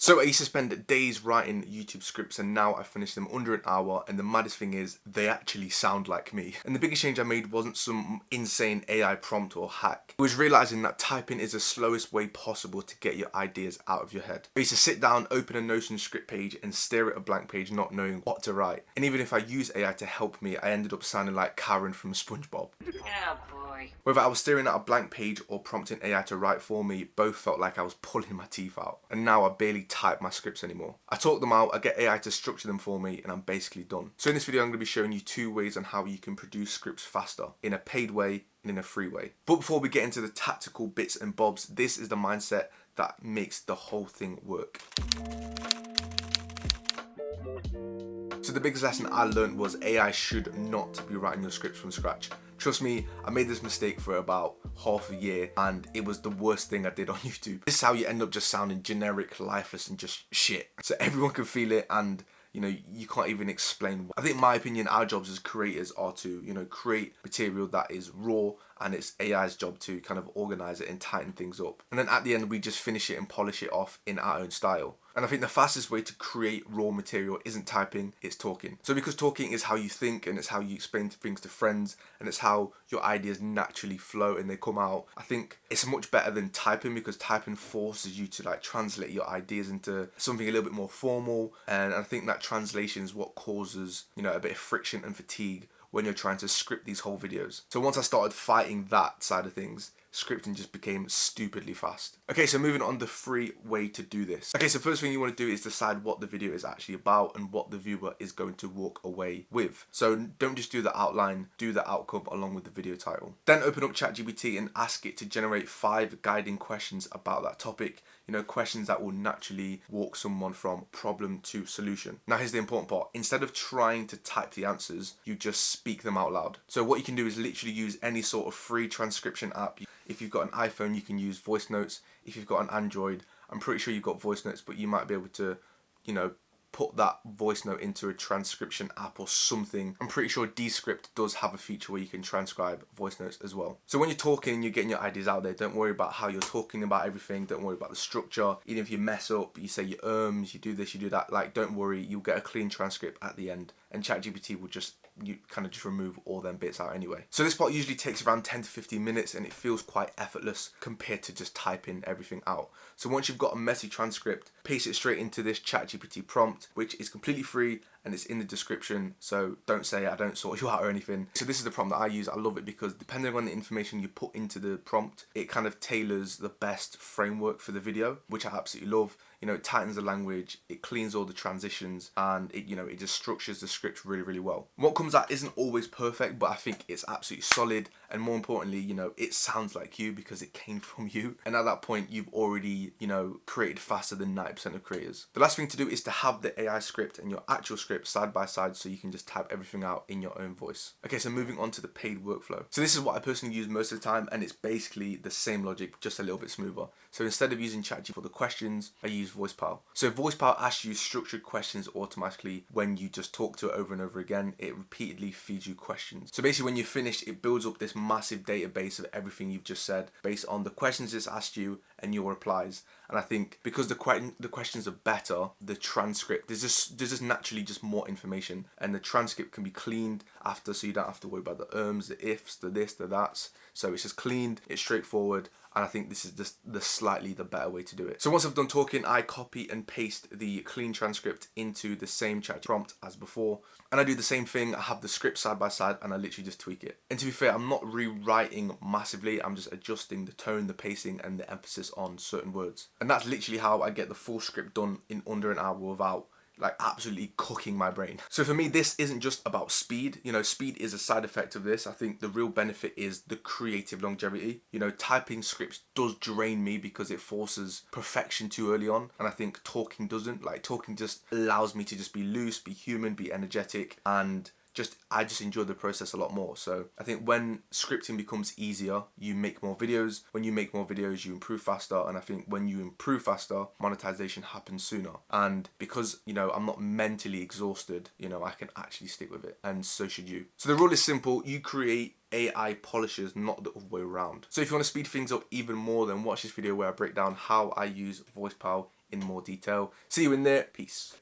So I used to spend days writing YouTube scripts, and now I finished them under an hour, and the maddest thing is they actually sound like me. And the biggest change I made wasn't some insane AI prompt or hack. It was realizing that typing is the slowest way possible to get your ideas out of your head. I used to sit down, open a Notion script page and stare at a blank page not knowing what to write. And even if I use AI to help me, I ended up sounding like Karen from SpongeBob. Oh boy. Whether I was staring at a blank page or prompting AI to write for me, both felt like I was pulling my teeth out. And now I barely type my scripts anymore. I talk them out, I get AI to structure them for me, and I'm basically done. So in this video I'm going to be showing you 2 ways on how you can produce scripts faster, in a paid way and in a free way. But before we get into the tactical bits and bobs, this is the mindset that makes the whole thing work. So the biggest lesson I learned was AI should not be writing your scripts from scratch. Trust me, I made this mistake for about half a year and it was the worst thing I did on YouTube. This is how you end up just sounding generic, lifeless and just shit. So everyone can feel it and you can't even explain. I think in my opinion, our jobs as creators are to, create material that is raw, and it's AI's job to kind of organize it and tighten things up. And then at the end, we just finish it and polish it off in our own style. And I think the fastest way to create raw material isn't typing, it's talking. So because talking is how you think and it's how you explain things to friends and it's how your ideas naturally flow and they come out, I think it's much better than typing, because typing forces you to translate your ideas into something a little bit more formal. And I think that translation is what causes, a bit of friction and fatigue when you're trying to script these whole videos. So once I started fighting that side of things, scripting just became stupidly fast. Okay, so moving on, the free way to do this. Okay, so first thing you want to do is decide what the video is actually about and what the viewer is going to walk away with. So don't just do the outline, do the outcome along with the video title. Then open up ChatGPT and ask it to generate 5 guiding questions about that topic. Questions that will naturally walk someone from problem to solution. Now here's the important part. Instead of trying to type the answers, you just speak them out loud. So what you can do is literally use any sort of free transcription app. If you've got an iPhone, you can use voice notes. If you've got an Android, I'm pretty sure you've got voice notes, but you might be able to, put that voice note into a transcription app or something. I'm pretty sure Descript does have a feature where you can transcribe voice notes as well. So when you're talking, you're getting your ideas out there. Don't worry about how you're talking about everything. Don't worry about the structure. Even if you mess up, you say your you do this, you do that. Don't worry, you'll get a clean transcript at the end, and ChatGPT will just remove all them bits out anyway. So this part usually takes around 10 to 15 minutes and it feels quite effortless compared to just typing everything out. So once you've got a messy transcript, paste it straight into this ChatGPT prompt, which is completely free and it's in the description. So don't say I don't sort you out or anything. So this is the prompt that I use. I love it because depending on the information you put into the prompt, it kind of tailors the best framework for the video, which I absolutely love. It tightens the language, it cleans all the transitions, and it just structures the script really, really well. What comes out isn't always perfect, but I think it's absolutely solid, and more importantly, it sounds like you because it came from you. And at that point, you've already, created faster than 90% of creators. The last thing to do is to have the AI script and your actual script side by side so you can just type everything out in your own voice. Okay, so moving on to the paid workflow. So this is what I personally use most of the time, and it's basically the same logic, just a little bit smoother. So instead of using ChatGPT for the questions, I use VoicePal. So VoicePal asks you structured questions automatically when you just talk to it over and over again. It repeatedly feeds you questions. So basically when you're finished, it builds up this massive database of everything you've just said based on the questions it's asked you and your replies. And I think because the questions are better, the transcript, there's just naturally just more information, and the transcript can be cleaned after, so you don't have to worry about the the ifs, the this, the that's. So it's just cleaned, it's straightforward, and I think this is just the slightly the better way to do it. So once I've done talking, I copy and paste the clean transcript into the same chat prompt as before, and I do the same thing. I have the script side by side and I literally just tweak it. And to be fair, I'm not rewriting massively, I'm just adjusting the tone, the pacing and the emphasis on certain words. And that's literally how I get the full script done in under an hour without absolutely cooking my brain. So for me, this isn't just about speed. Speed is a side effect of this. I think the real benefit is the creative longevity. Typing scripts does drain me because it forces perfection too early on, and I think talking doesn't. Talking just allows me to just be loose, be human, be energetic, and I just enjoy the process a lot more. So I think when scripting becomes easier, you make more videos. When you make more videos, you improve faster. And I think when you improve faster, monetization happens sooner. And because, I'm not mentally exhausted, I can actually stick with it. And so should you. So the rule is simple. You create AI polishes, not the other way around. So if you want to speed things up even more, then watch this video where I break down how I use VoicePal in more detail. See you in there. Peace.